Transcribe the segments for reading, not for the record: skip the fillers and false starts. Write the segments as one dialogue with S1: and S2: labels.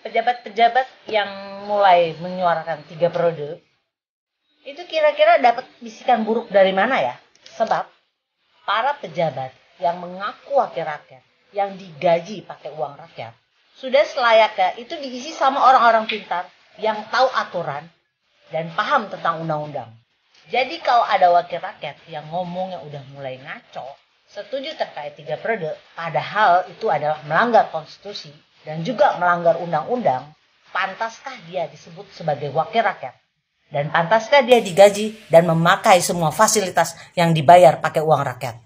S1: pejabat-pejabat yang mulai menyuarakan 3 periode, itu kira-kira dapat bisikan buruk dari mana ya? Sebab para pejabat yang mengaku wakil rakyat, yang digaji pakai uang rakyat, sudah selayaknya itu diisi sama orang-orang pintar yang tahu aturan dan paham tentang undang-undang. Jadi kalau ada wakil rakyat yang ngomongnya udah mulai ngaco, setuju terkait 3 periode, padahal itu adalah melanggar konstitusi dan juga melanggar undang-undang, pantaskah dia disebut sebagai wakil rakyat? Dan pantaskah dia digaji dan memakai semua fasilitas yang dibayar pakai uang rakyat?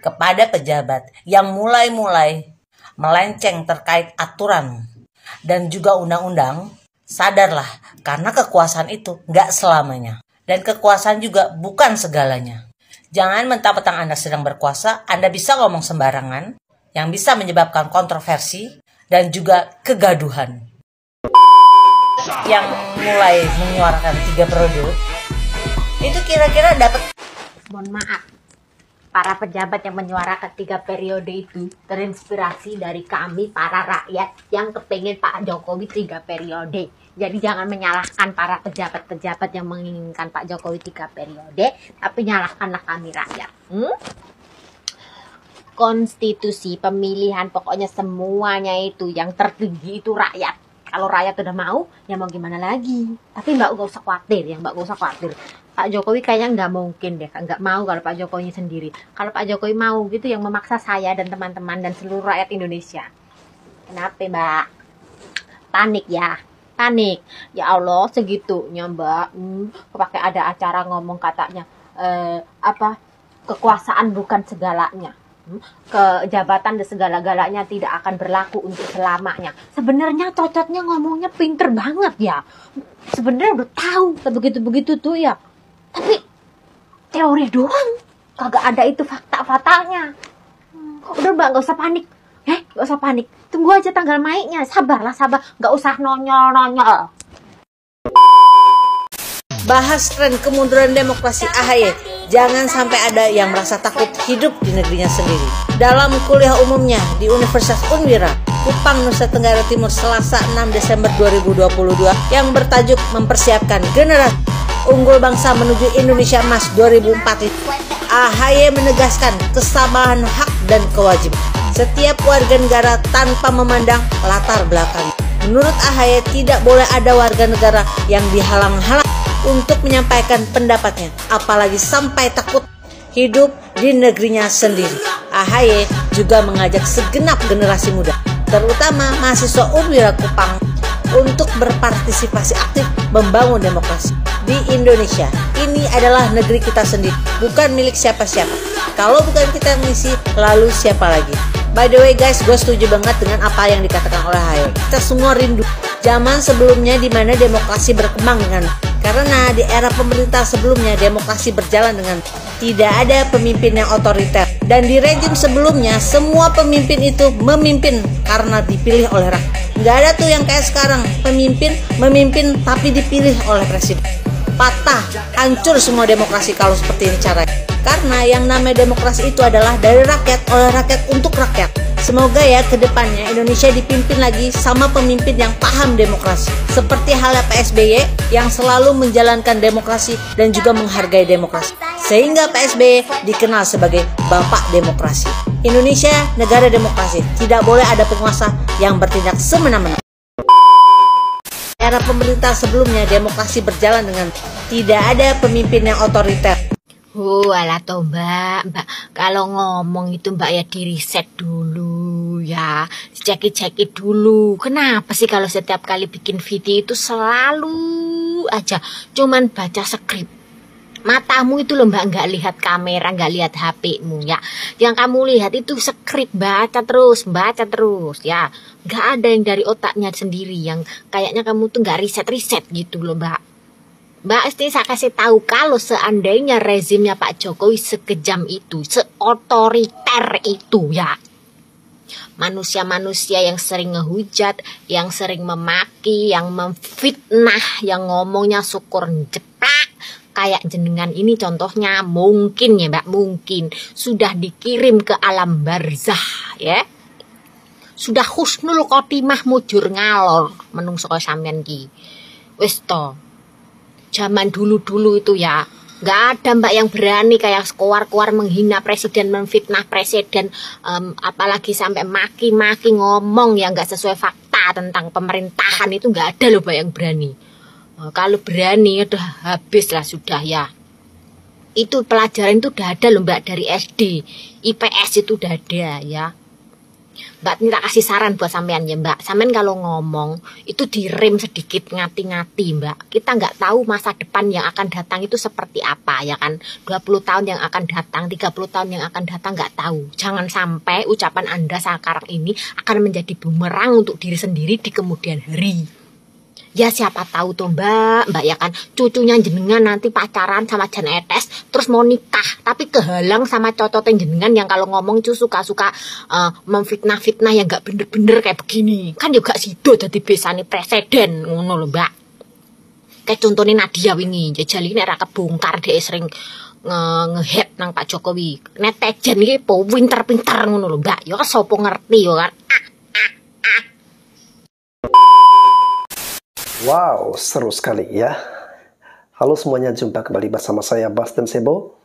S1: Kepada pejabat yang mulai-mulai melenceng terkait aturan dan juga undang-undang, sadarlah karena kekuasaan itu nggak selamanya. Dan kekuasaan juga bukan segalanya. Jangan mentang-mentang Anda sedang berkuasa, Anda bisa ngomong sembarangan yang bisa menyebabkan kontroversi dan juga kegaduhan. Yang mulai menyuarakan 3 periode, itu kira-kira dapat...
S2: Mohon maaf, para pejabat yang menyuarakan 3 periode itu terinspirasi dari kami para rakyat yang kepengen Pak Jokowi 3 periode. Jadi jangan menyalahkan para pejabat-pejabat yang menginginkan Pak Jokowi 3 periode, tapi nyalahkanlah kami rakyat. Konstitusi, pemilihan, pokoknya semuanya itu yang tertinggi itu rakyat. Kalau rakyat udah mau, ya mau gimana lagi. Tapi Mbak gak usah khawatir, Pak Jokowi kayaknya nggak mungkin deh, nggak mau kalau Pak Jokowi sendiri. Kalau Pak Jokowi mau gitu, yang memaksa saya dan teman-teman dan seluruh rakyat Indonesia. Kenapa Mbak? Panik ya? Panik. Ya Allah, segitunya Mbak. Pakai ada acara ngomong katanya kekuasaan bukan segalanya. Kejabatan dan segala-galanya tidak akan berlaku untuk selamanya. Sebenarnya cocoknya ngomongnya pinter banget ya. Sebenarnya udah tahu begitu-begitu tuh ya. Tapi teori doang. Kagak ada itu fakta-faktanya. Udah Mbak, gak usah panik. Gak usah panik. Tunggu aja tanggal mainnya. Sabarlah, sabar. Gak usah nonyol-nonyol.
S1: Bahas tren kemunduran demokrasi AHY. Jangan sampai ada yang merasa takut hidup di negerinya sendiri. Dalam kuliah umumnya di Universitas Unwira, Kupang, Nusa Tenggara Timur, Selasa 6 Desember 2022 yang bertajuk mempersiapkan generasi unggul bangsa menuju Indonesia Emas 2045, AHY menegaskan kesamaan hak dan kewajiban setiap warga negara tanpa memandang latar belakang. Menurut AHY tidak boleh ada warga negara yang dihalang-halang untuk menyampaikan pendapatnya, apalagi sampai takut hidup di negerinya sendiri. AHY juga mengajak segenap generasi muda, terutama mahasiswa Unwira Kupang, untuk berpartisipasi aktif membangun demokrasi di Indonesia. Ini adalah negeri kita sendiri, bukan milik siapa-siapa. Kalau bukan kita yang mengisi, lalu siapa lagi? By the way guys, gue setuju banget dengan apa yang dikatakan oleh AHY. Kita semua rindu zaman sebelumnya di mana demokrasi berkembang dengan, karena di era pemerintah sebelumnya demokrasi berjalan dengan tidak ada pemimpin yang otoriter, dan di rejim sebelumnya semua pemimpin itu memimpin karena dipilih oleh rakyat. Nggak ada tuh yang kayak sekarang, memimpin tapi dipilih oleh presiden. Patah, hancur semua demokrasi kalau seperti ini caranya. Karena yang namanya demokrasi itu adalah dari rakyat, oleh rakyat, untuk rakyat. Semoga ya ke depannya Indonesia dipimpin lagi sama pemimpin yang paham demokrasi. Seperti halnya Pak SBY yang selalu menjalankan demokrasi dan juga menghargai demokrasi. Sehingga Pak SBY dikenal sebagai Bapak Demokrasi. Indonesia negara demokrasi, tidak boleh ada penguasa yang bertindak semena-mena. Era pemerintah sebelumnya demokrasi berjalan dengan tidak ada pemimpin yang otoriter.
S2: Alah toh mbak, kalau ngomong itu mbak ya diriset dulu ya, cek dulu. Kenapa sih kalau setiap kali bikin video itu selalu aja cuman baca skrip? Matamu itu loh mbak, nggak lihat kamera, nggak lihat HP-mu ya. Yang kamu lihat itu skrip, baca terus ya. Nggak ada yang dari otaknya sendiri, yang kayaknya kamu tuh nggak riset gitu loh mbak. Mbak Esti, saya kasih tahu, kalau seandainya rezimnya Pak Jokowi sekejam itu, seotoriter itu ya, manusia-manusia yang sering ngehujat, yang sering memaki, yang memfitnah, yang ngomongnya syukur jeplak, kayak jenengan ini contohnya, mungkin ya mbak, mungkin sudah dikirim ke alam barzah ya. Sudah husnul khotimah mujur ngalor menungso sampean ki. Wis to. Zaman dulu-dulu itu ya, nggak ada mbak yang berani kayak keluar-keluar menghina presiden, memfitnah presiden, apalagi sampai maki-maki ngomong yang nggak sesuai fakta tentang pemerintahan. Itu nggak ada loh mbak yang berani. Kalau berani udah habis lah sudah ya. Itu pelajaran itu udah ada loh mbak dari SD, IPS itu udah ada ya. Mbak minta kasih saran buat sampean ya mbak. Sampean kalau ngomong itu direm sedikit, ngati-ngati mbak. Kita nggak tahu masa depan yang akan datang itu seperti apa ya kan. 20 tahun yang akan datang, 30 tahun yang akan datang nggak tahu. Jangan sampai ucapan Anda sekarang ini akan menjadi bumerang untuk diri sendiri di kemudian hari. Ya siapa tahu tuh mbak ya kan, cucunya jenengan nanti pacaran sama Jan Etes terus mau nikah, tapi kehalang sama cocoten jenengan yang kalau ngomong tuh suka-suka memfitnah-fitnah yang gak bener-bener kayak begini. Kan juga sido jadi besane presiden ngono lho mbak. Kayak contohnya Nadia wingi, jajal ini era kebongkar dia sering ngehead nang Pak Jokowi. Netizen iki po pinter-pinter ngono lho mbak. Ya sapa ngerti ya kan.
S3: Wow, seru sekali ya. Halo semuanya, jumpa kembali bersama saya Bas dan Sebo.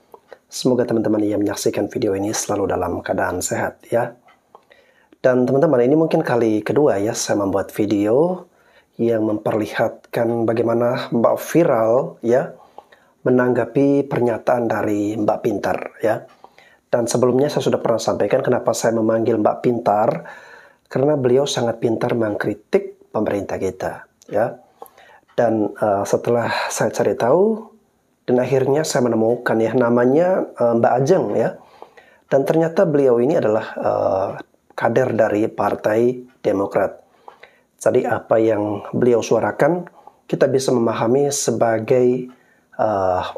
S3: Semoga teman-teman yang menyaksikan video ini selalu dalam keadaan sehat ya. Dan teman-teman, ini mungkin kali kedua ya saya membuat video yang memperlihatkan bagaimana Mbak Viral ya menanggapi pernyataan dari Mbak Pintar ya. Dan sebelumnya saya sudah pernah sampaikan kenapa saya memanggil Mbak Pintar, karena beliau sangat pintar mengkritik pemerintah kita ya. Dan setelah saya cari tahu dan akhirnya saya menemukan ya namanya Mbak Ajeng ya. Dan ternyata beliau ini adalah kader dari Partai Demokrat. Jadi apa yang beliau suarakan kita bisa memahami sebagai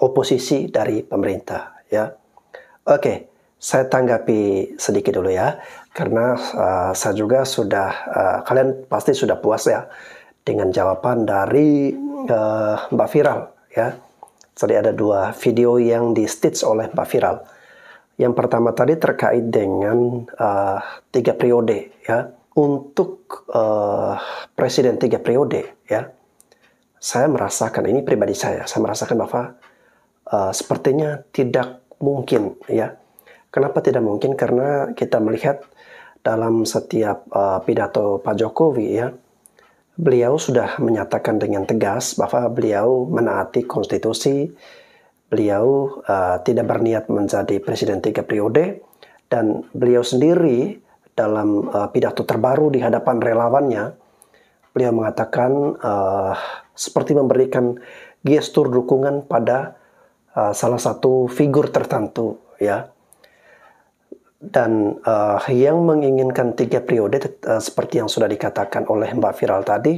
S3: oposisi dari pemerintah ya. Oke, saya tanggapi sedikit dulu ya, karena saya juga sudah kalian pasti sudah puas ya dengan jawaban dari Mbak Viral ya. Jadi ada dua video yang di stitch oleh Mbak Viral. Yang pertama tadi terkait dengan 3 periode ya. Untuk presiden 3 periode ya. Saya merasakan, ini pribadi saya merasakan bahwa sepertinya tidak mungkin ya. Kenapa tidak mungkin? Karena kita melihat dalam setiap pidato Pak Jokowi ya, beliau sudah menyatakan dengan tegas bahwa beliau menaati konstitusi, beliau tidak berniat menjadi presiden 3 periode, dan beliau sendiri dalam pidato terbaru di hadapan relawannya, beliau mengatakan seperti memberikan gestur dukungan pada salah satu figur tertentu ya. Dan yang menginginkan 3 periode seperti yang sudah dikatakan oleh Mbak Viral tadi,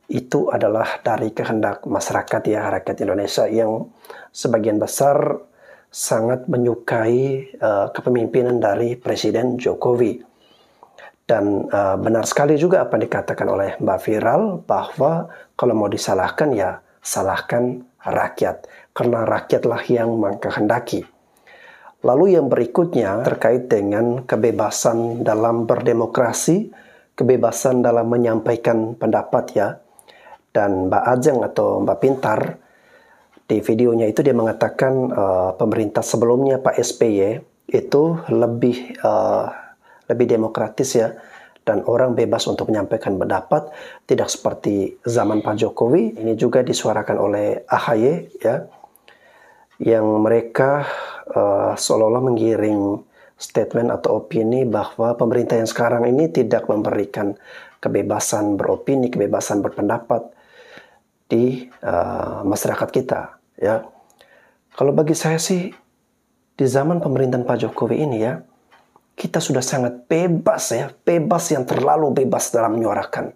S3: itu adalah dari kehendak masyarakat ya, rakyat Indonesia yang sebagian besar sangat menyukai kepemimpinan dari Presiden Jokowi. Dan benar sekali juga apa yang dikatakan oleh Mbak Viral, bahwa kalau mau disalahkan ya salahkan rakyat, karena rakyatlah yang mengkehendaki. Lalu yang berikutnya terkait dengan kebebasan dalam berdemokrasi, kebebasan dalam menyampaikan pendapat ya. Dan Mbak Ajeng atau Mbak Pintar di videonya itu dia mengatakan pemerintah sebelumnya Pak SBY itu lebih demokratis ya. Dan orang bebas untuk menyampaikan pendapat, tidak seperti zaman Pak Jokowi. Ini juga disuarakan oleh AHY ya, yang mereka seolah-olah menggiring statement atau opini bahwa pemerintah yang sekarang ini tidak memberikan kebebasan beropini, kebebasan berpendapat di masyarakat kita ya. Kalau bagi saya sih, di zaman pemerintahan Pak Jokowi ini ya, kita sudah sangat bebas ya, bebas yang terlalu bebas dalam menyuarakan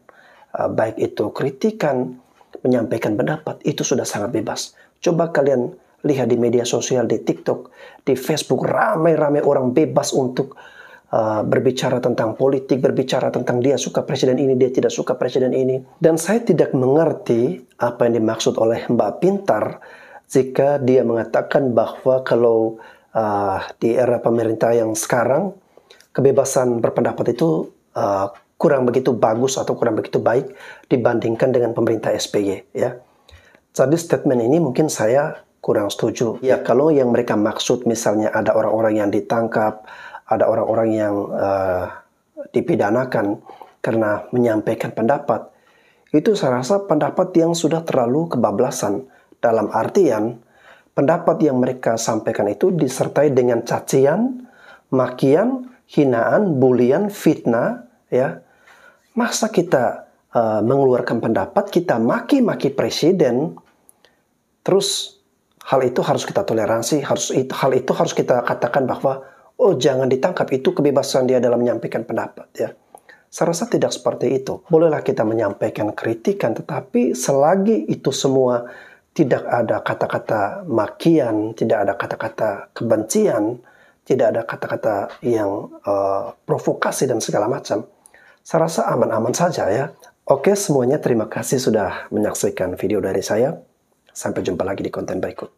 S3: baik itu kritikan, menyampaikan pendapat, itu sudah sangat bebas. Coba kalian lihat di media sosial, di TikTok, di Facebook, ramai-ramai orang bebas untuk berbicara tentang politik, berbicara tentang dia suka presiden ini, dia tidak suka presiden ini. Dan saya tidak mengerti apa yang dimaksud oleh Mbak Pintar jika dia mengatakan bahwa kalau di era pemerintah yang sekarang, kebebasan berpendapat itu kurang begitu bagus atau kurang begitu baik dibandingkan dengan pemerintah SBY ya. Jadi statement ini mungkin saya kurang setuju. Ya, kalau yang mereka maksud misalnya ada orang-orang yang ditangkap, ada orang-orang yang dipidanakan karena menyampaikan pendapat, itu saya rasa pendapat yang sudah terlalu kebablasan. Dalam artian, pendapat yang mereka sampaikan itu disertai dengan cacian, makian, hinaan, bulian, fitnah, ya. Masa kita mengeluarkan pendapat, kita maki-maki presiden, terus hal itu harus kita toleransi, hal itu harus kita katakan bahwa, oh jangan ditangkap, itu kebebasan dia dalam menyampaikan pendapat, ya. Saya rasa tidak seperti itu. Bolehlah kita menyampaikan kritikan, tetapi selagi itu semua tidak ada kata-kata makian, tidak ada kata-kata kebencian, tidak ada kata-kata yang provokasi dan segala macam, saya rasa aman-aman saja ya. Oke semuanya, terima kasih sudah menyaksikan video dari saya. Sampai jumpa lagi di konten berikut.